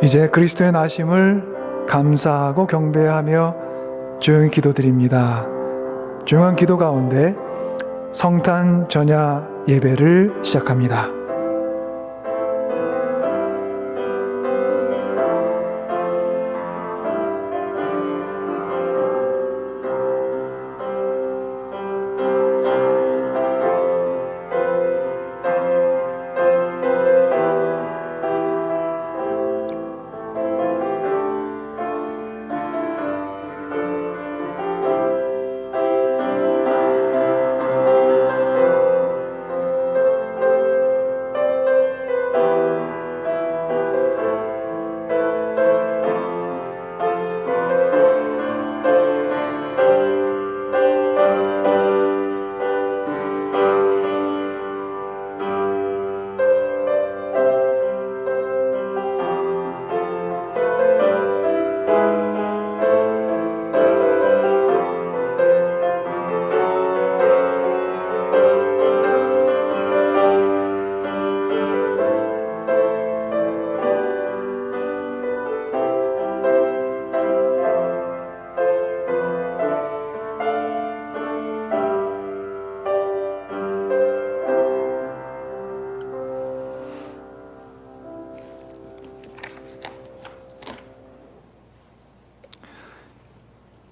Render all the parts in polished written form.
이제 그리스도의 나심을 감사하고 경배하며 조용히 기도드립니다. 조용한 기도 가운데 성탄 전야 예배를 시작합니다.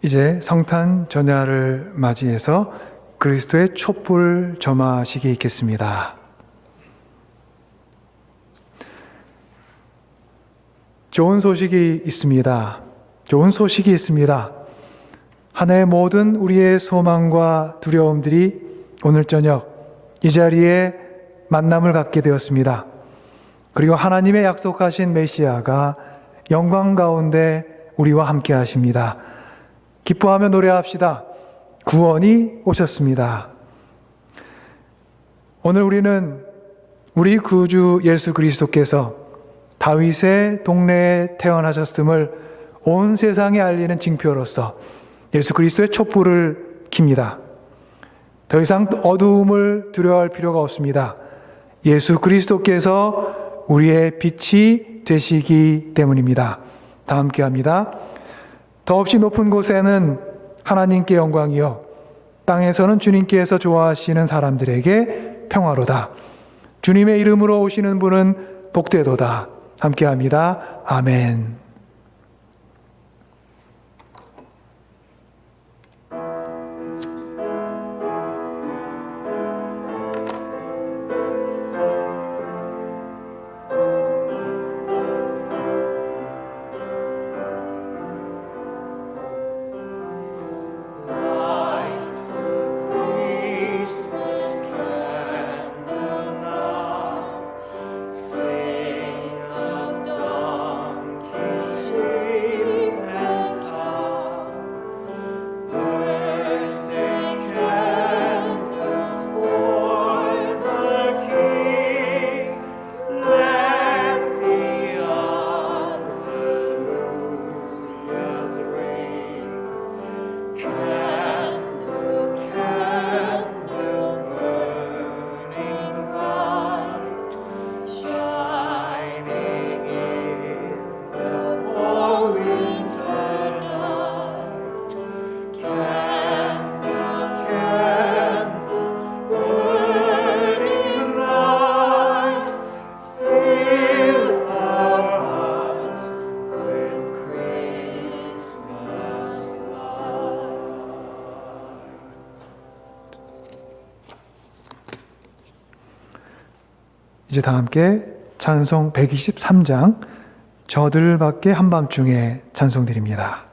이제 성탄 전야를 맞이해서 그리스도의 촛불 점화식이 있겠습니다. 좋은 소식이 있습니다. 좋은 소식이 있습니다. 한 해 모든 우리의 소망과 두려움들이 오늘 저녁 이 자리에 만남을 갖게 되었습니다. 그리고 하나님의 약속하신 메시아가 영광 가운데 우리와 함께 하십니다. 기뻐하며 노래합시다. 구원이 오셨습니다. 오늘 우리는 우리 구주 예수 그리스도께서 다윗의 동네에 태어나셨음을 온 세상에 알리는 징표로서 예수 그리스도의 촛불을 킵니다. 더 이상 어두움을 두려워할 필요가 없습니다. 예수 그리스도께서 우리의 빛이 되시기 때문입니다. 다 함께 합니다. 더없이 높은 곳에는 하나님께 영광이요 땅에서는 주님께서 좋아하시는 사람들에게 평화로다. 주님의 이름으로 오시는 분은 복되도다. 함께 합니다. 아멘. 이제 다 함께 찬송 123장 저들밖에 한밤중에 찬송드립니다.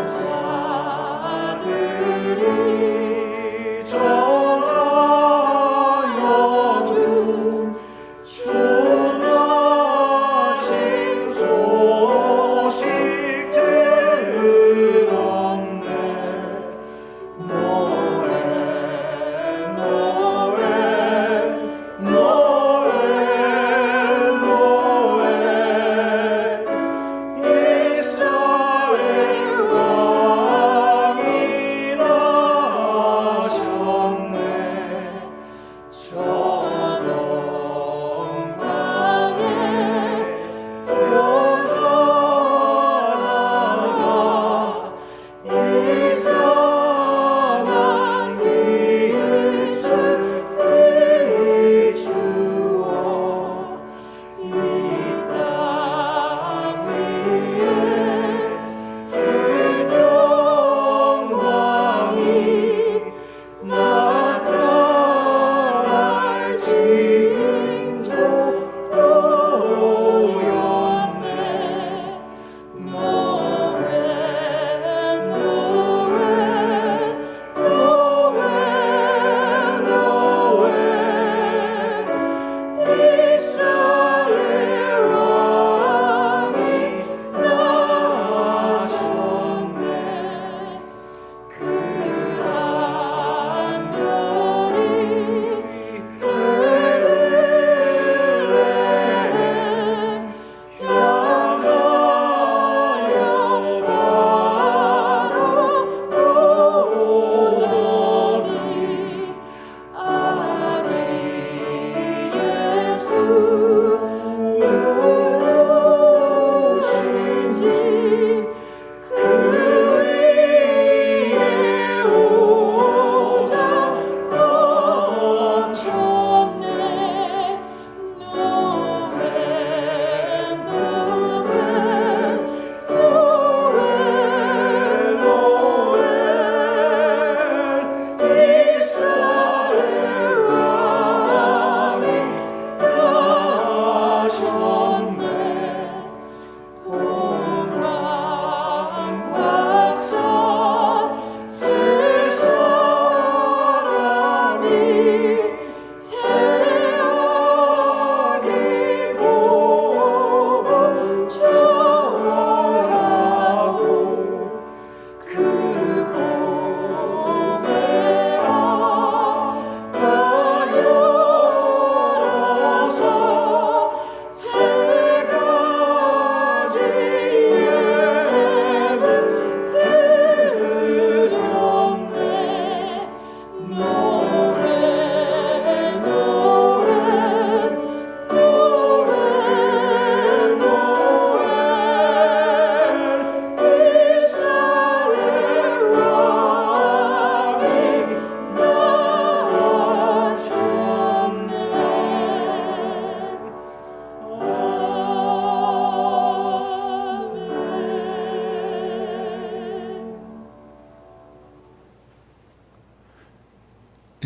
천사들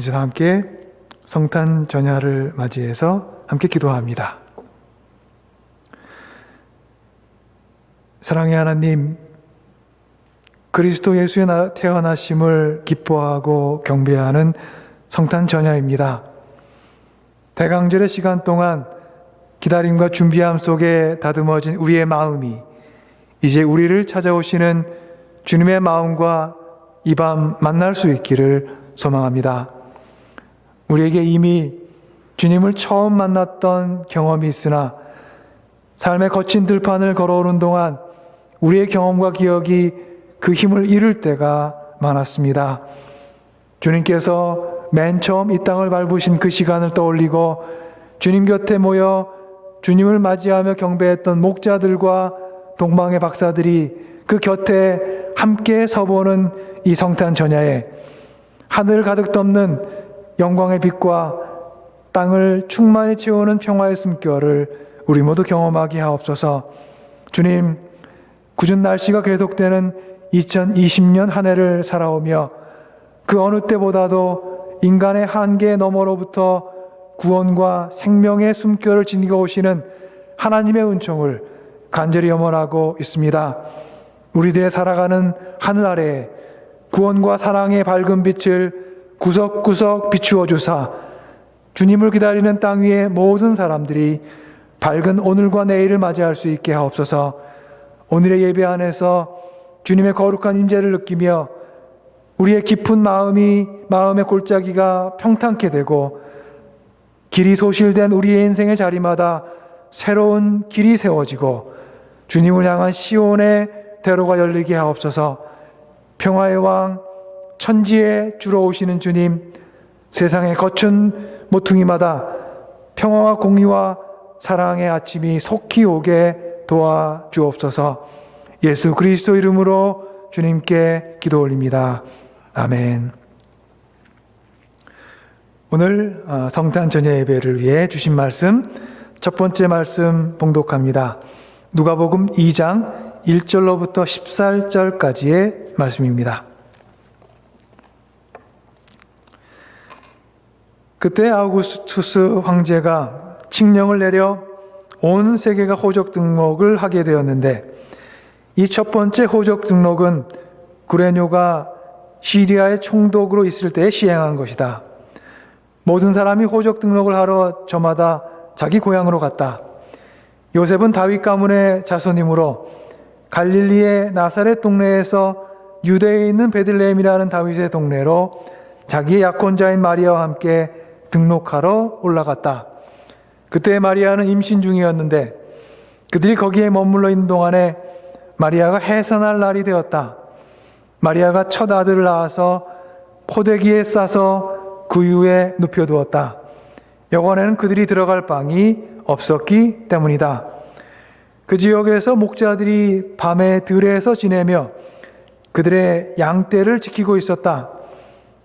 이제 다 함께 성탄 전야를 맞이해서 함께 기도합니다. 사랑의 하나님, 그리스도 예수의 태어나심을 기뻐하고 경배하는 성탄 전야입니다. 대강절의 시간 동안 기다림과 준비함 속에 다듬어진 우리의 마음이 이제 우리를 찾아오시는 주님의 마음과 이 밤 만날 수 있기를 소망합니다. 우리에게 이미 주님을 처음 만났던 경험이 있으나 삶의 거친 들판을 걸어오는 동안 우리의 경험과 기억이 그 힘을 잃을 때가 많았습니다. 주님께서 맨 처음 이 땅을 밟으신 그 시간을 떠올리고 주님 곁에 모여 주님을 맞이하며 경배했던 목자들과 동방의 박사들이 그 곁에 함께 서보는 이 성탄 전야에 하늘 가득 덮는 영광의 빛과 땅을 충만히 채우는 평화의 숨결을 우리 모두 경험하게 하옵소서. 주님, 궂은 날씨가 계속되는 2020년 한 해를 살아오며 그 어느 때보다도 인간의 한계 너머로부터 구원과 생명의 숨결을 지니고 오시는 하나님의 은총을 간절히 염원하고 있습니다. 우리들의 살아가는 하늘 아래에 구원과 사랑의 밝은 빛을 구석구석 비추어 주사 주님을 기다리는 땅 위의 모든 사람들이 밝은 오늘과 내일을 맞이할 수 있게 하옵소서. 오늘의 예배 안에서 주님의 거룩한 임재를 느끼며 우리의 깊은 마음의 골짜기가 평탄케 되고 길이 소실된 우리의 인생의 자리마다 새로운 길이 세워지고 주님을 향한 시온의 대로가 열리게 하옵소서. 평화의 왕, 천지에 주로 오시는 주님, 세상의 거친 모퉁이마다 평화와 공의와 사랑의 아침이 속히 오게 도와주옵소서. 예수 그리스도 이름으로 주님께 기도 올립니다. 아멘. 오늘 성탄 전야 예배를 위해 주신 말씀, 첫 번째 말씀 봉독합니다. 누가복음 2장 1절로부터 14절까지의 말씀입니다. 그때 아우구스투스 황제가 칙령을 내려 온 세계가 호적 등록을 하게 되었는데 이 첫 번째 호적 등록은 구레뇨가 시리아의 총독으로 있을 때에 시행한 것이다. 모든 사람이 호적 등록을 하러 저마다 자기 고향으로 갔다. 요셉은 다윗 가문의 자손이므로 갈릴리의 나사렛 동네에서 유대에 있는 베들레헴이라는 다윗의 동네로 자기의 약혼자인 마리아와 함께 등록하러 올라갔다. 그때 마리아는 임신 중이었는데 그들이 거기에 머물러 있는 동안에 마리아가 해산할 날이 되었다. 마리아가 첫 아들을 낳아서 포대기에 싸서 구유에 눕혀두었다. 여관에는 그들이 들어갈 방이 없었기 때문이다. 그 지역에서 목자들이 밤에 들에서 지내며 그들의 양떼를 지키고 있었다.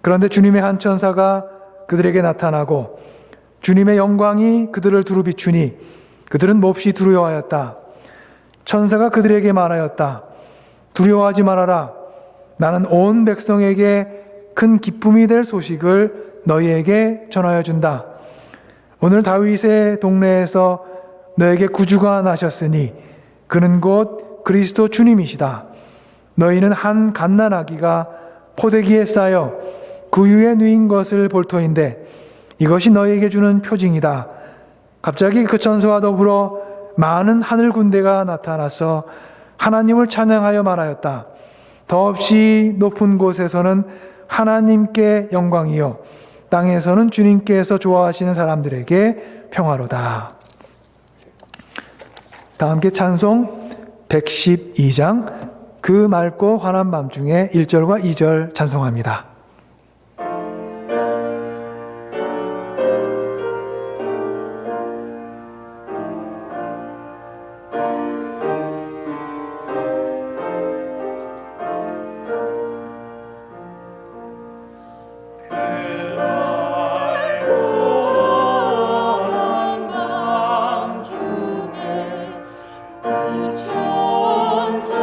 그런데 주님의 한 천사가 그들에게 나타나고 주님의 영광이 그들을 두루 비추니 그들은 몹시 두려워하였다. 천사가 그들에게 말하였다. 두려워하지 말아라. 나는 온 백성에게 큰 기쁨이 될 소식을 너희에게 전하여 준다. 오늘 다윗의 동네에서 너에게 구주가 나셨으니 그는 곧 그리스도 주님이시다. 너희는 한 갓난아기가 포대기에 쌓여 구유에 누인 것을 볼 터인데 이것이 너희에게 주는 표징이다. 갑자기 그 천사와 더불어 많은 하늘 군대가 나타나서 하나님을 찬양하여 말하였다. 더없이 높은 곳에서는 하나님께 영광이요 땅에서는 주님께서 좋아하시는 사람들에게 평화로다. 다 함께 찬송 112장 그 맑고 환한 밤중에 1절과 2절 찬송합니다. 천사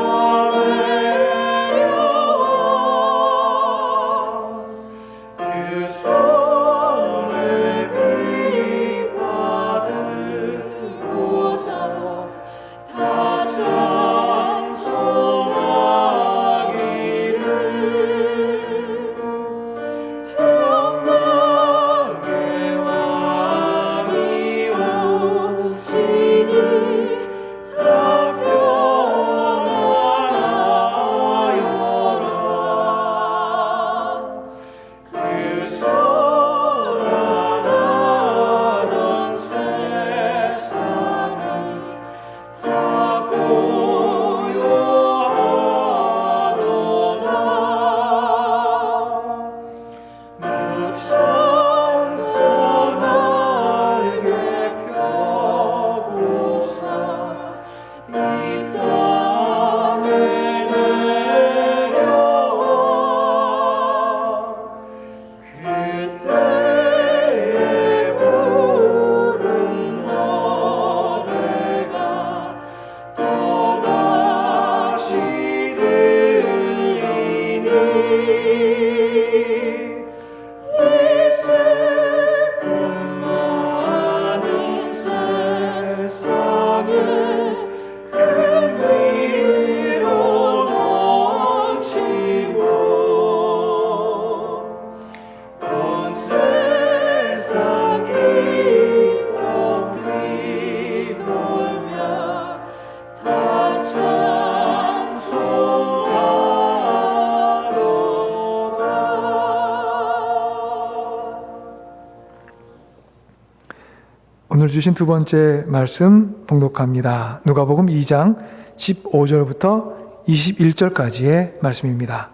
내려와 오늘 주신 두 번째 말씀 봉독합니다. 누가복음 2장 15절부터 21절까지의 말씀입니다.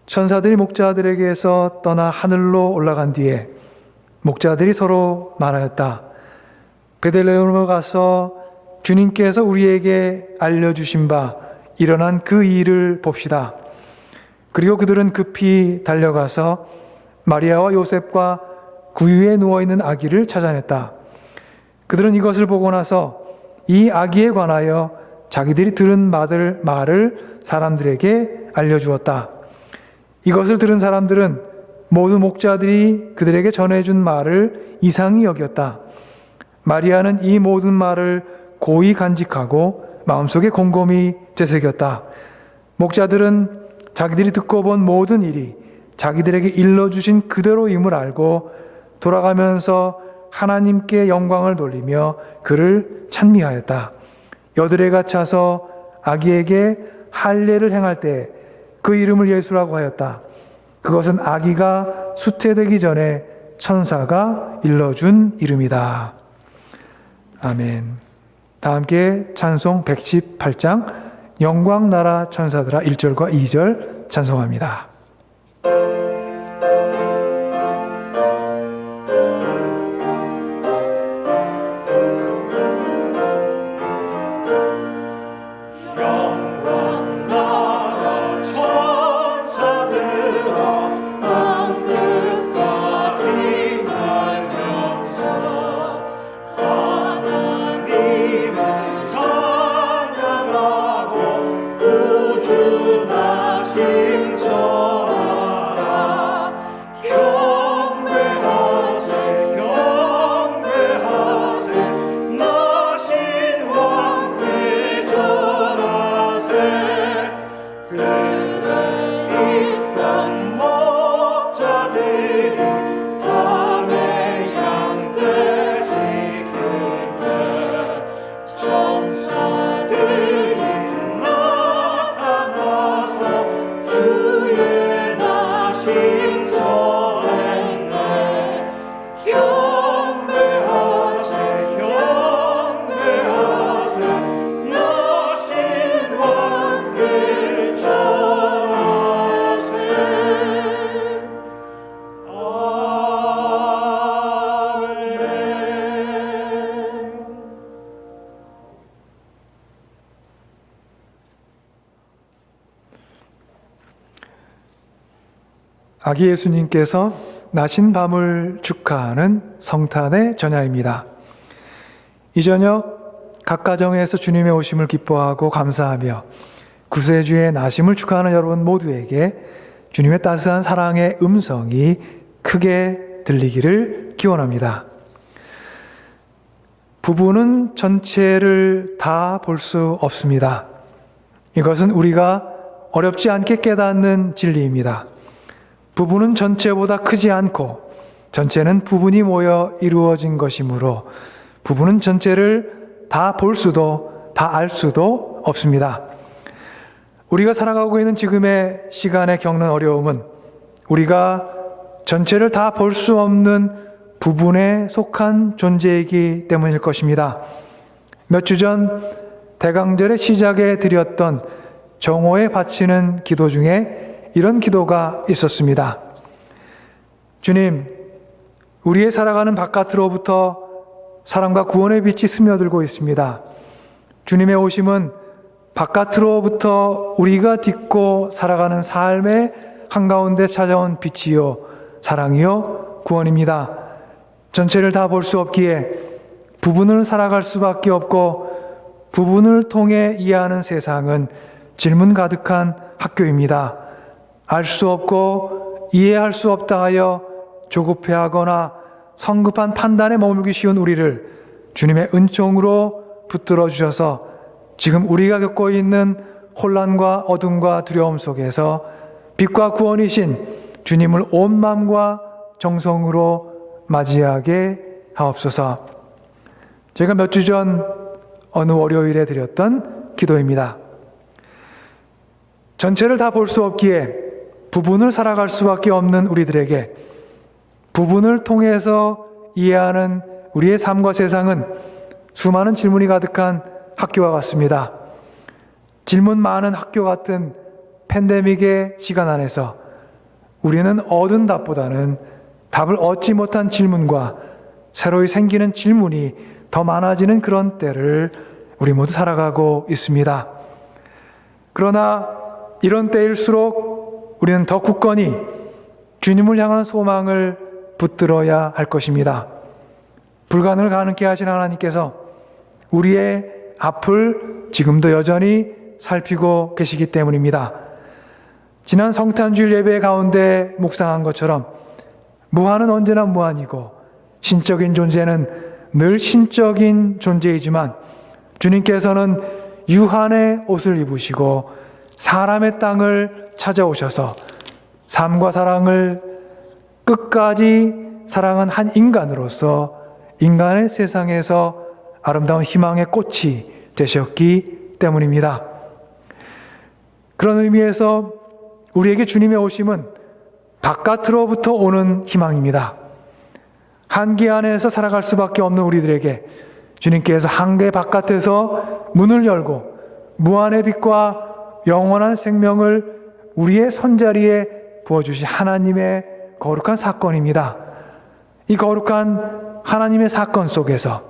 천사들이 목자들에게서 떠나 하늘로 올라간 뒤에 목자들이 서로 말하였다. 베들레헴으로 가서 주님께서 우리에게 알려주신 바 일어난 그 일을 봅시다. 그리고 그들은 급히 달려가서 마리아와 요셉과 구유에 누워있는 아기를 찾아냈다. 그들은 이것을 보고 나서 이 아기에 관하여 자기들이 들은 말을 사람들에게 알려주었다. 이것을 들은 사람들은 모두 목자들이 그들에게 전해준 말을 이상히 여겼다. 마리아는 이 모든 말을 고이 간직하고 마음속에 곰곰이 되새겼다. 목자들은 자기들이 듣고 본 모든 일이 자기들에게 일러주신 그대로임을 알고 돌아가면서 하나님께 영광을 돌리며 그를 찬미하였다. 여드레가 차서 아기에게 할례를 행할 때 그 이름을 예수라고 하였다. 그것은 아기가 수태되기 전에 천사가 일러준 이름이다. 아멘. 다 함께 찬송 118장 영광 나라 천사들아 1절과 2절 찬송합니다. 아기 예수님께서 나신 밤을 축하하는 성탄의 전야입니다. 이 저녁 각 가정에서 주님의 오심을 기뻐하고 감사하며 구세주의 나심을 축하하는 여러분 모두에게 주님의 따스한 사랑의 음성이 크게 들리기를 기원합니다. 부부는 전체를 다 볼 수 없습니다. 이것은 우리가 어렵지 않게 깨닫는 진리입니다. 부부는 전체보다 크지 않고 전체는 부분이 모여 이루어진 것이므로 부부는 전체를 다 볼 수도 다 알 수도 없습니다. 우리가 살아가고 있는 지금의 시간에 겪는 어려움은 우리가 전체를 다 볼 수 없는 부분에 속한 존재이기 때문일 것입니다. 몇 주 전 대강절의 시작에 드렸던 정오에 바치는 기도 중에 이런 기도가 있었습니다. 주님, 우리의 살아가는 바깥으로부터 사랑과 구원의 빛이 스며들고 있습니다. 주님의 오심은 바깥으로부터 우리가 딛고 살아가는 삶의 한가운데 찾아온 빛이요, 사랑이요, 구원입니다. 전체를 다 볼 수 없기에 부분을 살아갈 수밖에 없고 부분을 통해 이해하는 세상은 질문 가득한 학교입니다. 알 수 없고 이해할 수 없다 하여 조급해하거나 성급한 판단에 머물기 쉬운 우리를 주님의 은총으로 붙들어 주셔서 지금 우리가 겪고 있는 혼란과 어둠과 두려움 속에서 빛과 구원이신 주님을 온 마음과 정성으로 맞이하게 하옵소서. 제가 몇 주 전 어느 월요일에 드렸던 기도입니다. 전체를 다 볼 수 없기에 부분을 살아갈 수밖에 없는 우리들에게 부분을 통해서 이해하는 우리의 삶과 세상은 수많은 질문이 가득한 학교와 같습니다. 질문 많은 학교 같은 팬데믹의 시간 안에서 우리는 얻은 답보다는 답을 얻지 못한 질문과 새로이 생기는 질문이 더 많아지는 그런 때를 우리 모두 살아가고 있습니다. 그러나 이런 때일수록 우리는 더 굳건히 주님을 향한 소망을 붙들어야 할 것입니다. 불가능을 가능케 하신 하나님께서 우리의 앞을 지금도 여전히 살피고 계시기 때문입니다. 지난 성탄주일 예배 가운데 묵상한 것처럼 무한은 언제나 무한이고 신적인 존재는 늘 신적인 존재이지만 주님께서는 유한의 옷을 입으시고 사람의 땅을 찾아오셔서 삶과 사랑을 끝까지 사랑한 한 인간으로서 인간의 세상에서 아름다운 희망의 꽃이 되셨기 때문입니다. 그런 의미에서 우리에게 주님의 오심은 바깥으로부터 오는 희망입니다. 한계 안에서 살아갈 수밖에 없는 우리들에게 주님께서 한계 바깥에서 문을 열고 무한의 빛과 영원한 생명을 우리의 손자리에 부어주신 하나님의 거룩한 사건입니다. 이 거룩한 하나님의 사건 속에서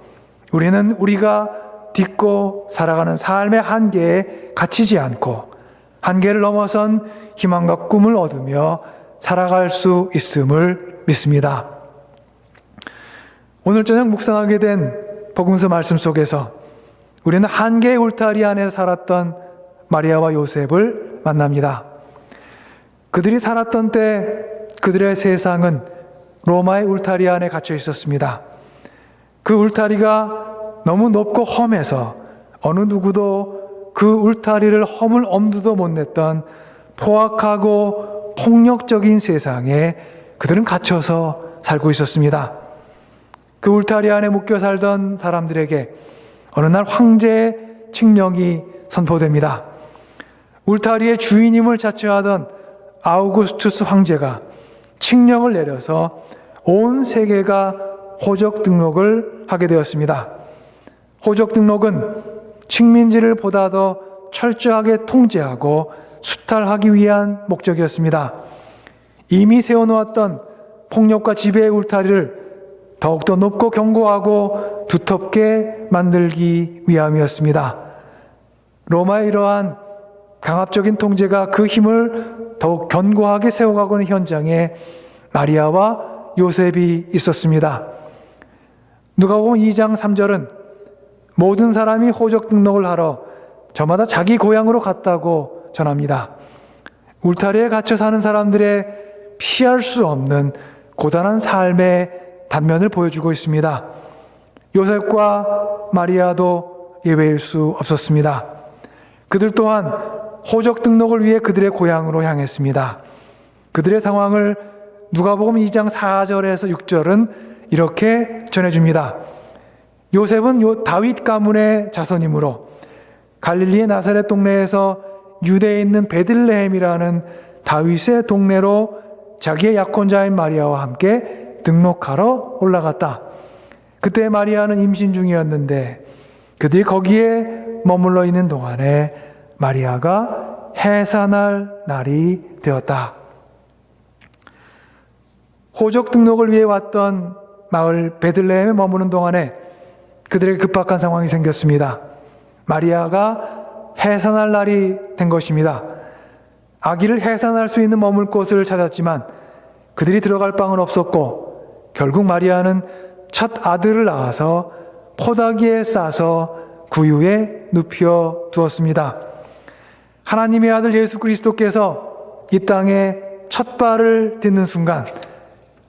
우리는 우리가 딛고 살아가는 삶의 한계에 갇히지 않고 한계를 넘어선 희망과 꿈을 얻으며 살아갈 수 있음을 믿습니다. 오늘 저녁 묵상하게 된 복음서 말씀 속에서 우리는 한계의 울타리 안에 살았던 마리아와 요셉을 만납니다. 그들이 살았던 때 그들의 세상은 로마의 울타리 안에 갇혀 있었습니다. 그 울타리가 너무 높고 험해서 어느 누구도 그 울타리를 허물 엄두도 못 냈던 포악하고 폭력적인 세상에 그들은 갇혀서 살고 있었습니다. 그 울타리 안에 묶여 살던 사람들에게 어느 날 황제의 칙령이 선포됩니다. 울타리의 주인임을 자처하던 아우구스투스 황제가 칙령을 내려서 온 세계가 호적 등록을 하게 되었습니다. 호적 등록은 식민지를 보다 더 철저하게 통제하고 수탈하기 위한 목적이었습니다. 이미 세워놓았던 폭력과 지배의 울타리를 더욱더 높고 견고하고 두텁게 만들기 위함이었습니다. 로마의 이러한 강압적인 통제가 그 힘을 더욱 견고하게 세워가고 있는 현장에 마리아와 요셉이 있었습니다. 누가복음 2장 3절은 모든 사람이 호적 등록을 하러 저마다 자기 고향으로 갔다고 전합니다. 울타리에 갇혀 사는 사람들의 피할 수 없는 고단한 삶의 단면을 보여주고 있습니다. 요셉과 마리아도 예외일 수 없었습니다. 그들 또한 호적 등록을 위해 그들의 고향으로 향했습니다. 그들의 상황을 누가복음 2장 4절에서 6절은 이렇게 전해줍니다. 요셉은 다윗 가문의 자손이므로 갈릴리의 나사렛 동네에서 유대에 있는 베들레헴이라는 다윗의 동네로 자기의 약혼자인 마리아와 함께 등록하러 올라갔다. 그때 마리아는 임신 중이었는데 그들이 거기에 머물러 있는 동안에 마리아가 해산할 날이 되었다. 호적 등록을 위해 왔던 마을 베들레헴에 머무는 동안에 그들에게 급박한 상황이 생겼습니다. 마리아가 해산할 날이 된 것입니다. 아기를 해산할 수 있는 머물 곳을 찾았지만 그들이 들어갈 방은 없었고 결국 마리아는 첫 아들을 낳아서 포다기에 싸서 구유에 눕혀 두었습니다. 하나님의 아들 예수 그리스도께서 이 땅에 첫 발을 딛는 순간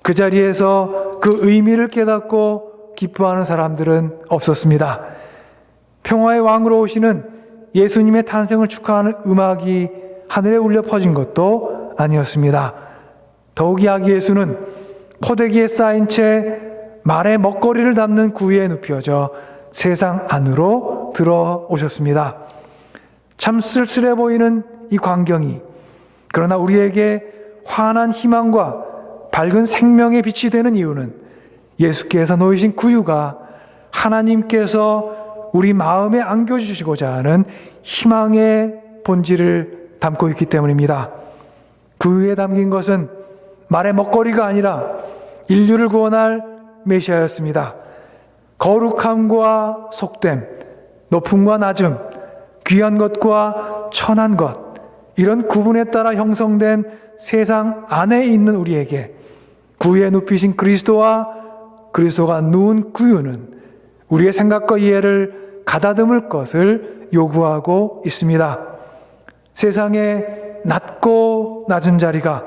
그 자리에서 그 의미를 깨닫고 기뻐하는 사람들은 없었습니다. 평화의 왕으로 오시는 예수님의 탄생을 축하하는 음악이 하늘에 울려 퍼진 것도 아니었습니다. 더욱이 아기 예수는 포대기에 쌓인 채 말의 먹거리를 담는 구유에 눕혀져 세상 안으로 들어오셨습니다. 참 쓸쓸해 보이는 이 광경이 그러나 우리에게 환한 희망과 밝은 생명의 빛이 되는 이유는 예수께서 놓이신 구유가 하나님께서 우리 마음에 안겨주시고자 하는 희망의 본질을 담고 있기 때문입니다. 구유에 담긴 것은 말의 먹거리가 아니라 인류를 구원할 메시아였습니다. 거룩함과 속됨, 높음과 낮음, 귀한 것과 천한 것, 이런 구분에 따라 형성된 세상 안에 있는 우리에게 구유에 눕히신 그리스도와 그리스도가 누운 구유는 우리의 생각과 이해를 가다듬을 것을 요구하고 있습니다. 세상의 낮고 낮은 자리가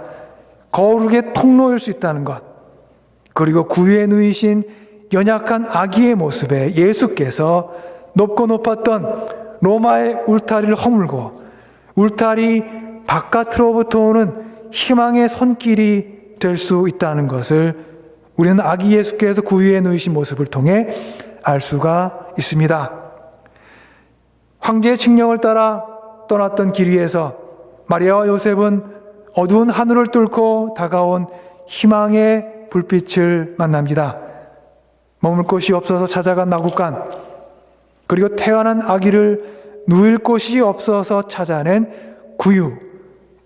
거룩의 통로일 수 있다는 것, 그리고 구유에 누이신 연약한 아기의 모습에 예수께서 높고 높았던 로마의 울타리를 허물고 울타리 바깥으로부터 오는 희망의 손길이 될 수 있다는 것을 우리는 아기 예수께서 구유에 누이신 모습을 통해 알 수가 있습니다. 황제의 칙령을 따라 떠났던 길 위에서 마리아와 요셉은 어두운 하늘을 뚫고 다가온 희망의 불빛을 만납니다. 머물 곳이 없어서 찾아간 마구간, 그리고 태어난 아기를 누일 곳이 없어서 찾아낸 구유,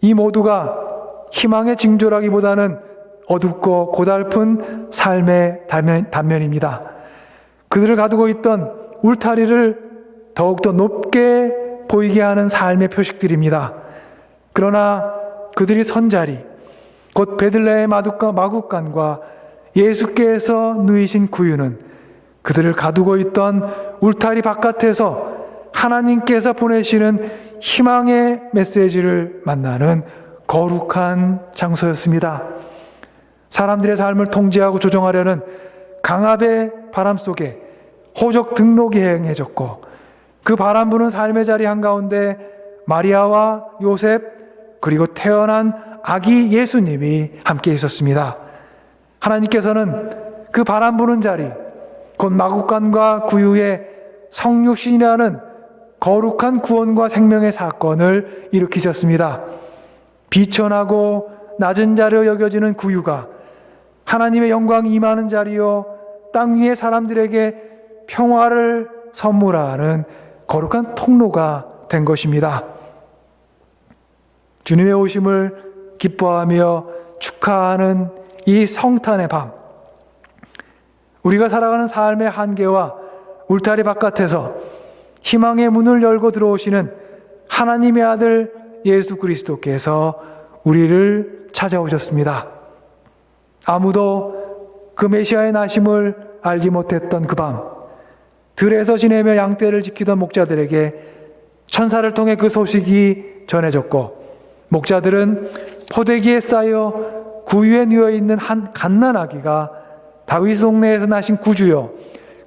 이 모두가 희망의 징조라기보다는 어둡고 고달픈 삶의 단면입니다. 그들을 가두고 있던 울타리를 더욱더 높게 보이게 하는 삶의 표식들입니다. 그러나 그들이 선 자리, 곧 베들레헴 마구간과 예수께서 누이신 구유는 그들을 가두고 있던 울타리 바깥에서 하나님께서 보내시는 희망의 메시지를 만나는 거룩한 장소였습니다. 사람들의 삶을 통제하고 조정하려는 강압의 바람 속에 호적 등록이 행해졌고, 그 바람 부는 삶의 자리 한가운데 마리아와 요셉, 그리고 태어난 아기 예수님이 함께 있었습니다. 하나님께서는 그 바람 부는 자리, 곧 마구간과 구유의 성육신이라는 거룩한 구원과 생명의 사건을 일으키셨습니다. 비천하고 낮은 자리로 여겨지는 구유가 하나님의 영광이 임하는 자리요, 땅 위의 사람들에게 평화를 선물하는 거룩한 통로가 된 것입니다. 주님의 오심을 기뻐하며 축하하는 이 성탄의 밤, 우리가 살아가는 삶의 한계와 울타리 바깥에서 희망의 문을 열고 들어오시는 하나님의 아들 예수 그리스도께서 우리를 찾아오셨습니다. 아무도 그 메시아의 나심을 알지 못했던 그 밤, 들에서 지내며 양떼를 지키던 목자들에게 천사를 통해 그 소식이 전해졌고, 목자들은 포대기에 쌓여 구유에 누워있는 한 갓난아기가 다윗 동네에서 나신 구주요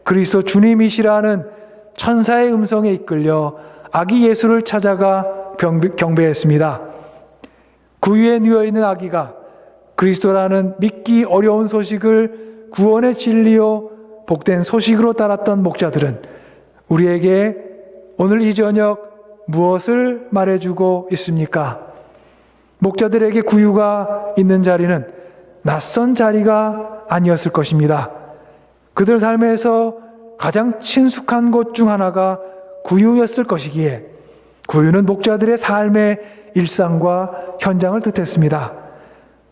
그리스도 주님이시라는 천사의 음성에 이끌려 아기 예수를 찾아가 경배했습니다. 구유에 누워있는 아기가 그리스도라는 믿기 어려운 소식을 구원의 진리요 복된 소식으로 따랐던 목자들은 우리에게 오늘 이 저녁 무엇을 말해주고 있습니까? 목자들에게 구유가 있는 자리는 낯선 자리가 아니었을 것입니다. 그들 삶에서 가장 친숙한 곳 중 하나가 구유였을 것이기에 구유는 목자들의 삶의 일상과 현장을 뜻했습니다.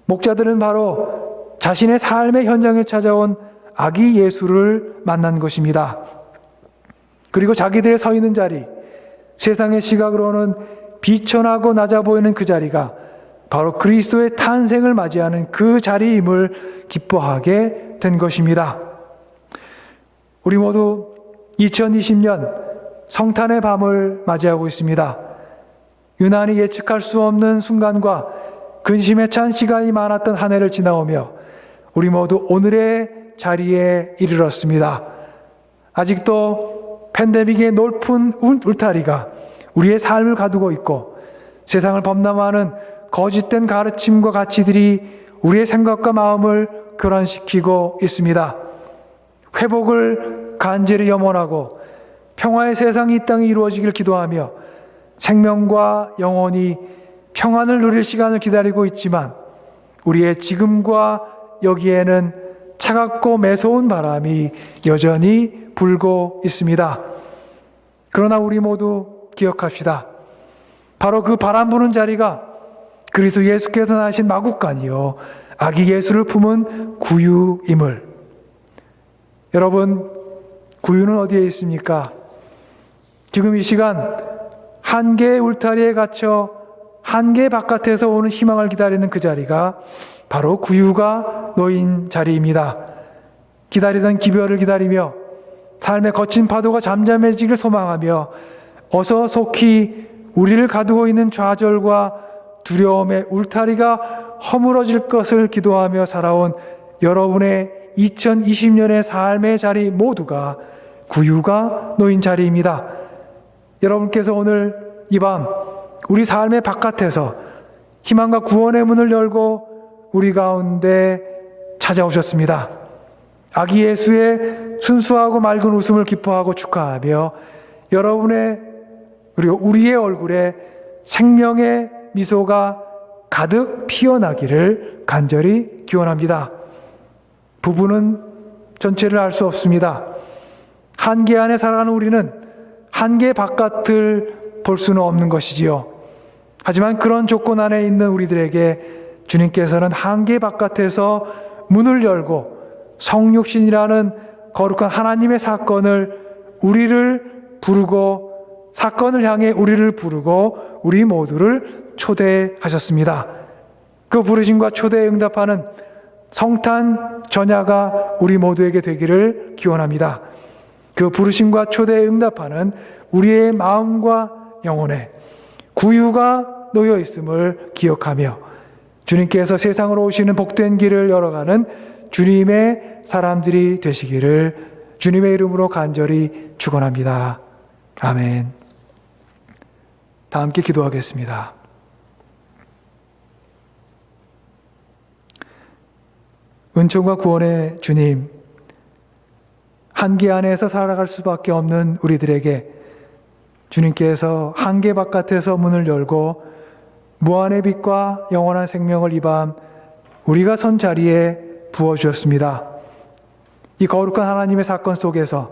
목자들은 바로 자신의 삶의 현장에 찾아온 아기 예수를 만난 것입니다. 그리고 자기들의 서 있는 자리, 세상의 시각으로는 비천하고 낮아 보이는 그 자리가 바로 그리스도의 탄생을 맞이하는 그 자리임을 기뻐하게 된 것입니다. 우리 모두 2020년 성탄의 밤을 맞이하고 있습니다. 유난히 예측할 수 없는 순간과 근심에 찬 시간이 많았던 한 해를 지나오며 우리 모두 오늘의 자리에 이르렀습니다. 아직도 팬데믹의 높은 울타리가 우리의 삶을 가두고 있고, 세상을 범람하는 거짓된 가르침과 가치들이 우리의 생각과 마음을 교란시키고 있습니다. 회복을 간절히 염원하고 평화의 세상이 이 땅에 이루어지길 기도하며 생명과 영혼이 평안을 누릴 시간을 기다리고 있지만, 우리의 지금과 여기에는 차갑고 매서운 바람이 여전히 불고 있습니다. 그러나 우리 모두 기억합시다. 바로 그 바람 부는 자리가 그리스도 예수께서 나신 마구간이요 아기 예수를 품은 구유임을. 여러분, 구유는 어디에 있습니까? 지금 이 시간 한 개의 울타리에 갇혀 한 개 바깥에서 오는 희망을 기다리는 그 자리가 바로 구유가 놓인 자리입니다. 기다리던 기별을 기다리며 삶의 거친 파도가 잠잠해지길 소망하며 어서 속히 우리를 가두고 있는 좌절과 두려움의 울타리가 허물어질 것을 기도하며 살아온 여러분의 2020년의 삶의 자리 모두가 구유가 놓인 자리입니다. 여러분께서 오늘 이 밤 우리 삶의 바깥에서 희망과 구원의 문을 열고 우리 가운데 찾아오셨습니다. 아기 예수의 순수하고 맑은 웃음을 기뻐하고 축하하며 여러분의 그리고 우리의 얼굴에 생명의 미소가 가득 피어나기를 간절히 기원합니다. 부부는 전체를 알 수 없습니다. 한계 안에 살아가는 우리는 한계 바깥을 볼 수는 없는 것이지요. 하지만 그런 조건 안에 있는 우리들에게 주님께서는 한계 바깥에서 문을 열고 성육신이라는 거룩한 하나님의 사건을 사건을 향해 우리를 부르고 우리 모두를 초대하셨습니다. 그 부르심과 초대에 응답하는 성탄 전야가 우리 모두에게 되기를 기원합니다. 그 부르심과 초대에 응답하는 우리의 마음과 영혼에 구유가 놓여 있음을 기억하며 주님께서 세상으로 오시는 복된 길을 열어가는 주님의 사람들이 되시기를 주님의 이름으로 간절히 축원합니다. 아멘. 다 함께 기도하겠습니다. 은총과 구원의 주님, 한계 안에서 살아갈 수밖에 없는 우리들에게 주님께서 한계 바깥에서 문을 열고 무한의 빛과 영원한 생명을 이 밤 우리가 선 자리에 부어주셨습니다. 이 거룩한 하나님의 사건 속에서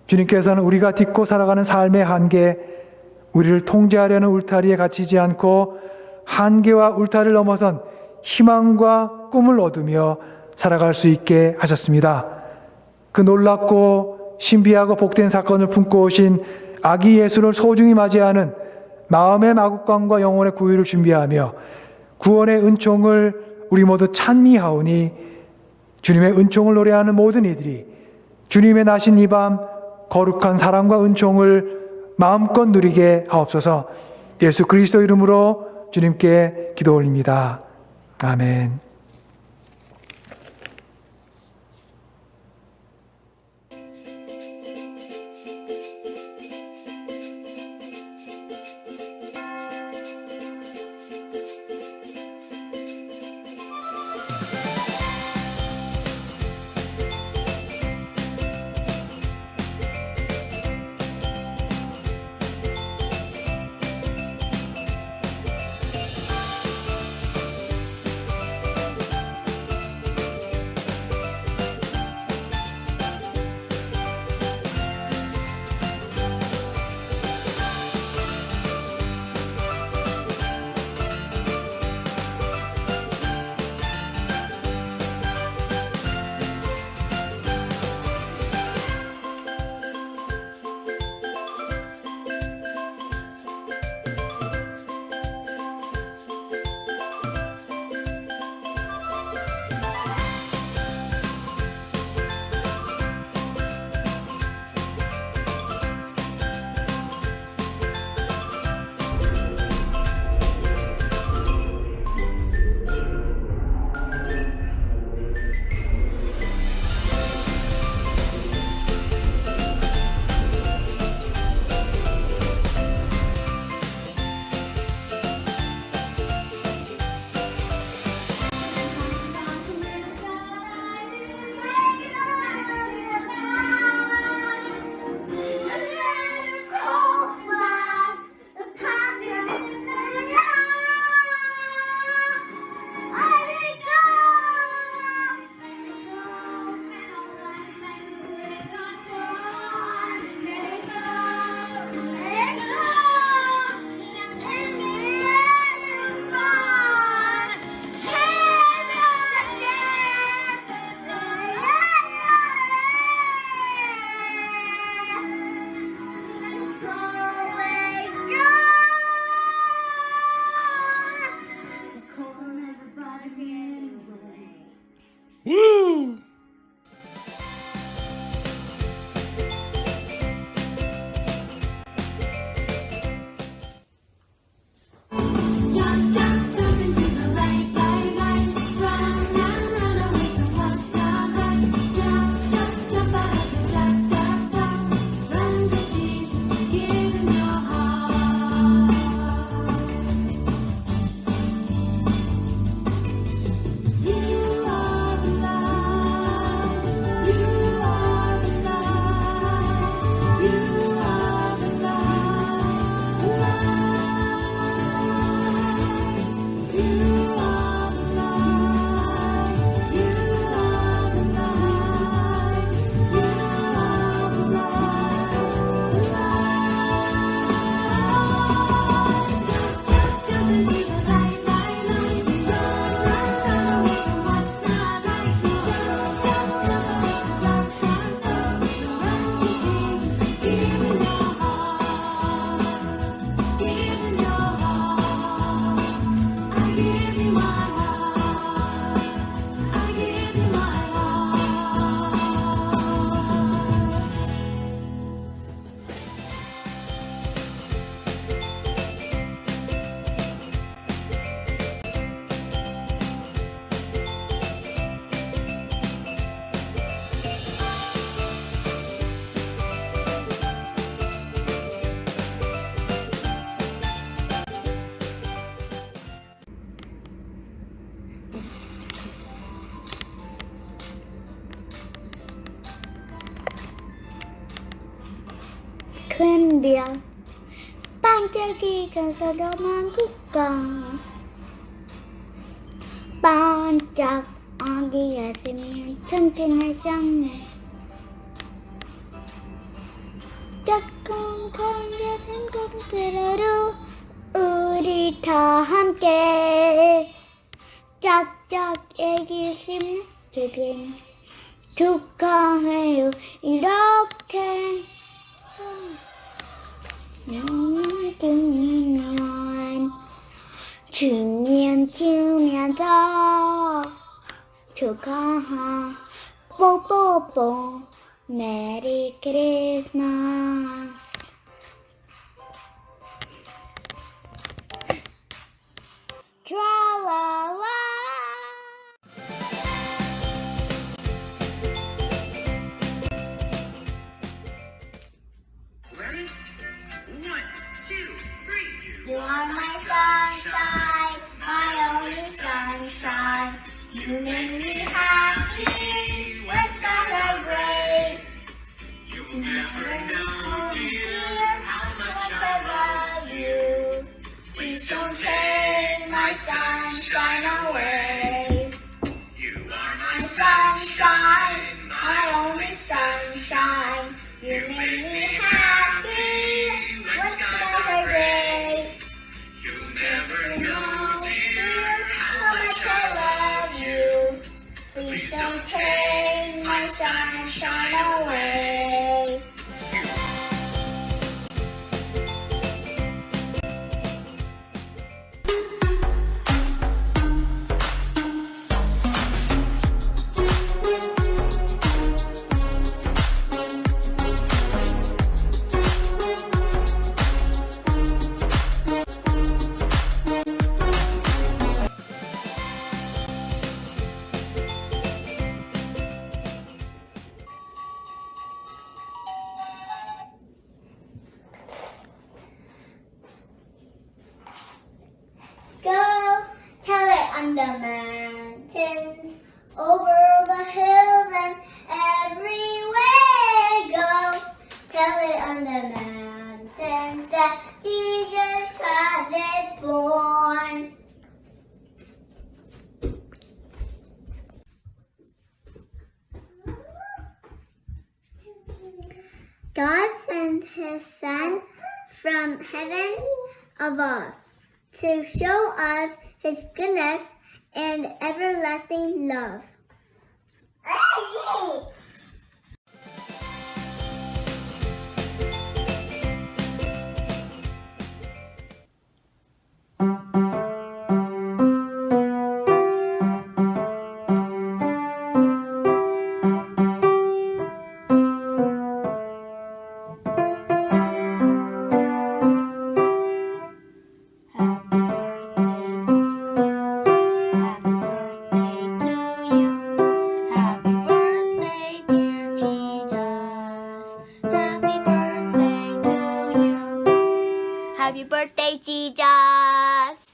주님께서는 우리가 딛고 살아가는 삶의 한계, 우리를 통제하려는 울타리에 갇히지 않고 한계와 울타리를 넘어선 희망과 꿈을 얻으며 살아갈 수 있게 하셨습니다. 그 놀랍고 신비하고 복된 사건을 품고 오신 아기 예수를 소중히 맞이하는 마음의 마구간과 영혼의 구유를 준비하며 구원의 은총을 우리 모두 찬미하오니 주님의 은총을 노래하는 모든 이들이 주님의 나신 이 밤 거룩한 사랑과 은총을 마음껏 누리게 하옵소서. 예수 그리스도 이름으로 주님께 기도 올립니다. 아멘. 큰 별 반짝이가 서러만 국가 반짝 아기가 있으면 튼튼할 쌍네 조금 가운데 생각들어도 우리 다 함께 짝짝 애기 심는 지금 축하해요 이렇게 주면 주면서 축하 뽀뽀뽀 메리 크리스마스 트랄라라 Ready? 1, 2, 3. You are my sunshine, my only sunshine. You make me happy when skies are gray. You'll never know, dear, how much I love you. Please don't take my sunshine away. You are my Sunshine, my only sunshine. You make me happy when skies are gray. You'll never know, dear, How much I love you. Please don't take my sunshine away. Go tell it on the mountains, over the hills and everywhere. Go tell it on the mountains that Jesus Christ is born. God sent his Son from heaven above to show us his goodness and everlasting love. Happy birthday, Jesus!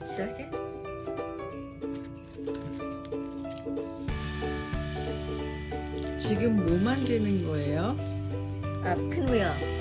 Second. 지금 뭐 만드는 거예요? 큰 우유.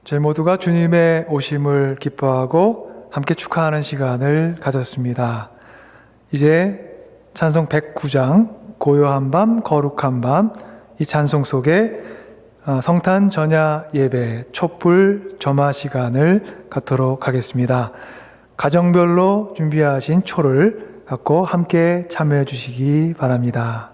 저희 모두가 주님의 오심을 기뻐하고 함께 축하하는 시간을 가졌습니다. 이제 찬송 109장 고요한 밤 거룩한 밤, 이 찬송 속에 성탄 전야 예배 촛불 점화 시간을 갖도록 하겠습니다. 가정별로 준비하신 초를 갖고 함께 참여해 주시기 바랍니다.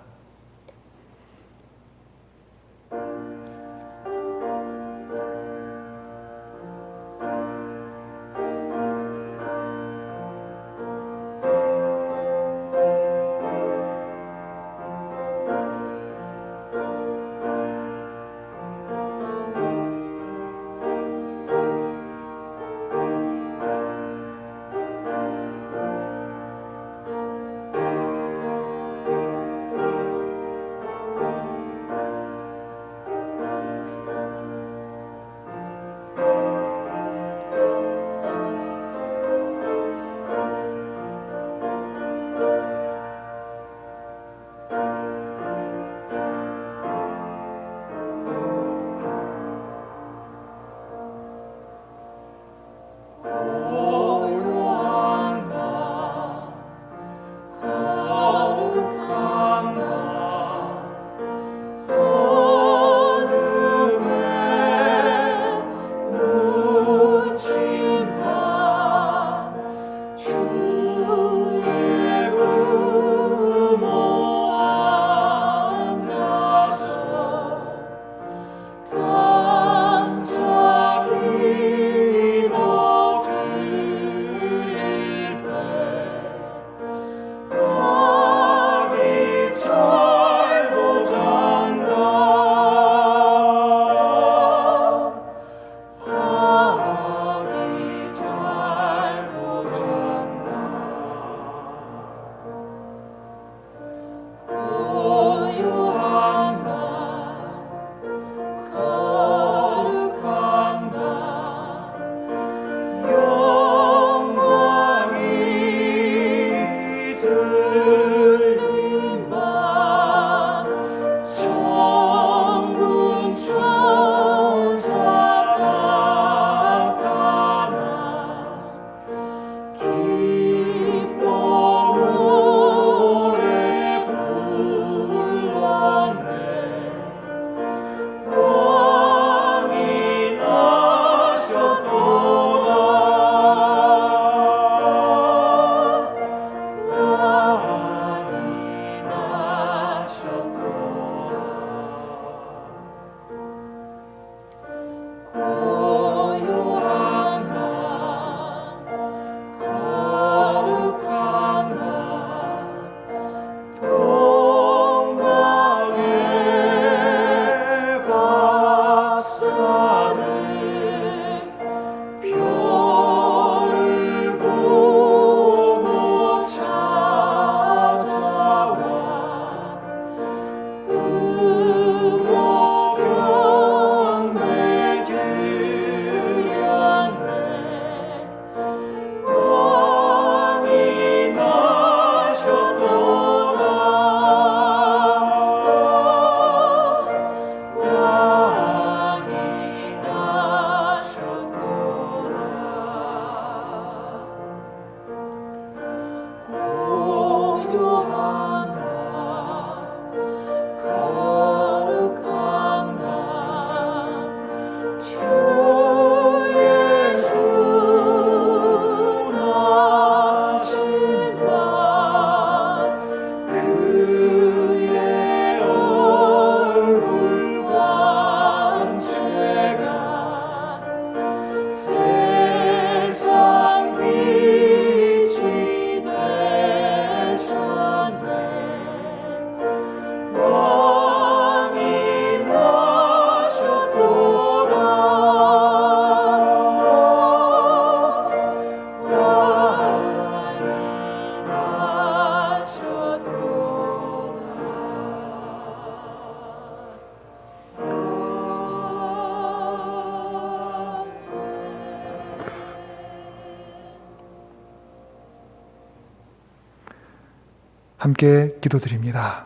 함께 기도드립니다.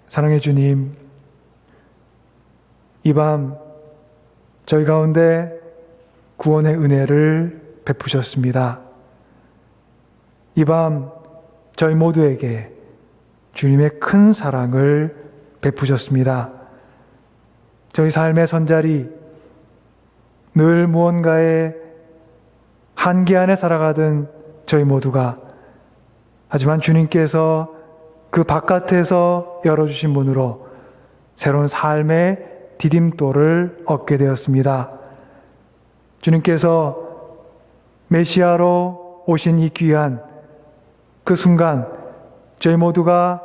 사랑의 주님, 이 밤 저희 가운데 구원의 은혜를 베푸셨습니다. 이 밤 저희 모두에게 주님의 큰 사랑을 베푸셨습니다. 저희 삶의 선자리 늘 무언가의 한계 안에 살아가던 저희 모두가, 하지만 주님께서 그 바깥에서 열어주신 문으로 새로운 삶의 디딤돌을 얻게 되었습니다. 주님께서 메시아로 오신 이 귀한 그 순간, 저희 모두가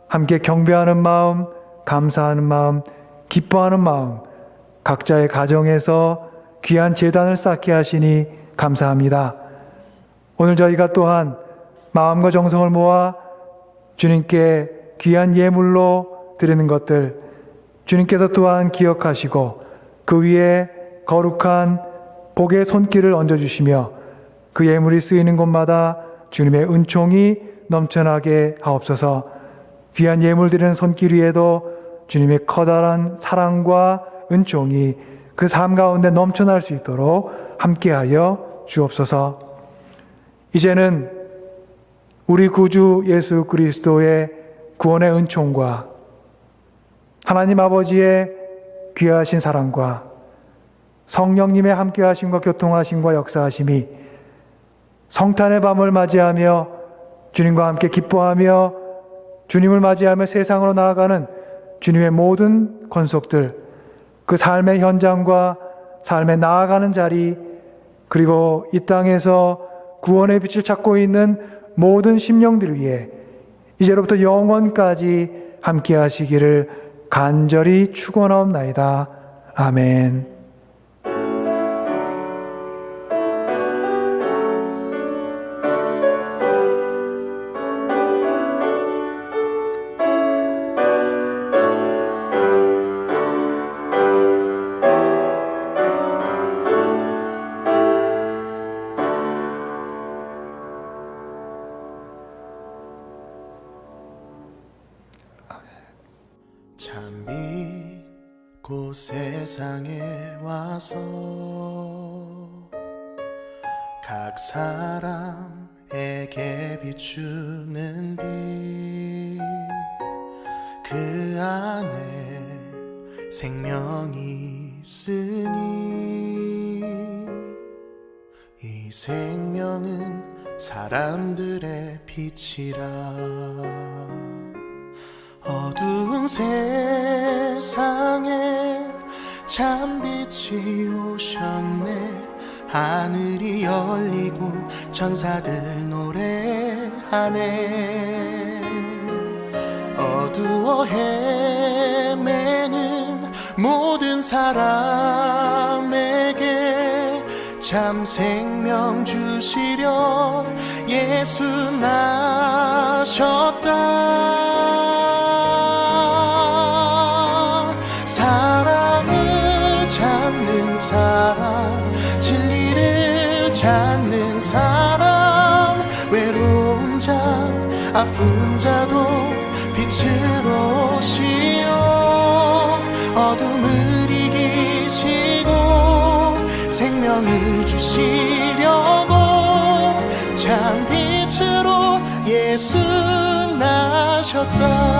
함께 경배하는 마음, 감사하는 마음, 기뻐하는 마음, 각자의 가정에서 귀한 제단을 쌓게 하시니 감사합니다. 오늘 저희가 또한 마음과 정성을 모아 주님께 귀한 예물로 드리는 것들, 주님께서 또한 기억하시고 그 위에 거룩한 복의 손길을 얹어주시며 그 예물이 쓰이는 곳마다 주님의 은총이 넘쳐나게 하옵소서. 귀한 예물 드리는 손길 위에도 주님의 커다란 사랑과 은총이 그 삶 가운데 넘쳐날 수 있도록 함께하여 주옵소서. 이제는 우리 구주 예수 그리스도의 구원의 은총과 하나님 아버지의 귀하신 사랑과 성령님의 함께하심과 교통하심과 역사하심이 성탄의 밤을 맞이하며 주님과 함께 기뻐하며 주님을 맞이하며 세상으로 나아가는 주님의 모든 권속들, 그 삶의 현장과 삶에 나아가는 자리, 그리고 이 땅에서 구원의 빛을 찾고 있는 모든 심령들 위해 이제로부터 영원까지 함께 하시기를 간절히 축원하옵나이다. 아멘. 참 이곳 세상에 와서 각 사람에게 비추는 빛, 그 안에 생명이 있으니 이 생명은 사람들의 빛이라. 어두운 세상에 참 빛이 오셨네. 하늘이 열리고 천사들 노래하네. 어두워 헤매는 모든 사람에게 참 생명 주시려 예수 나셨다. 사랑을 찾는 사람, 진리를 찾는 사람, 외로운 자, 아픈 자도 빛으로 오시어 어둠을 이기시고 생명을 주시려고 참 빛으로 예수 나셨다.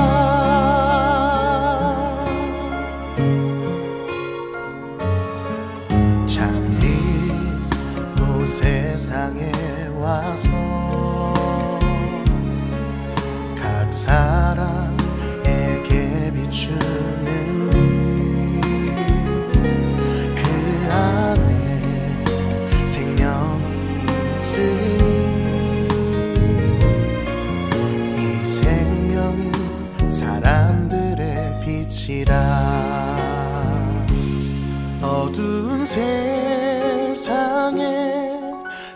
참 이곳 세상에 와서 각 사람에게 비추는 빛, 그 안에 생명이 있으니 이 생명은 사람들의 빛이라. 어두운 세상에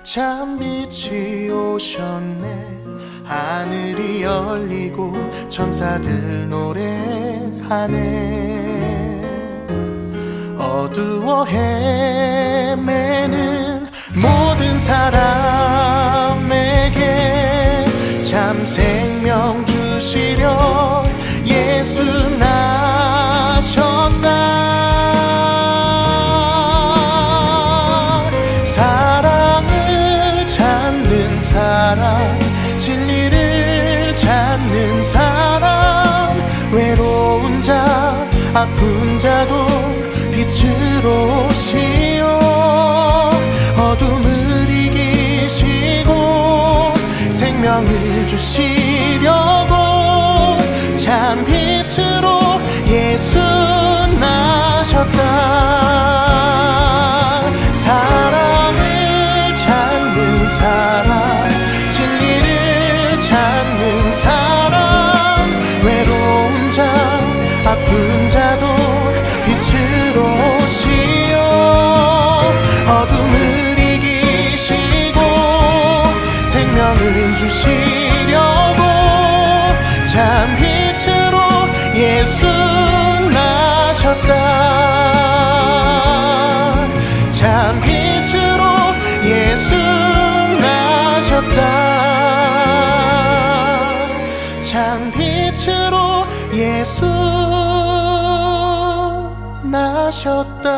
참 빛이 오셨네. 하늘이 열리고 천사들 노래하네. 어두워 헤매는 모든 사람에게 참 생명 주시려 예수 나셨다. 아픈 자도 빛으로 오시어 어둠을 이기시고 생명을 주시려고 참 빛으로 예수 나셨다. 사랑을 찾는 사람, 진리를 찾는 사람, 외로운 자 아픈 자도 빛으로 오시어 어둠을 이기시고 생명을 주시려고 참 빛으로 예수 나셨다. 참 빛으로 예수 나셨다. 참 빛으로 예수 나셨다.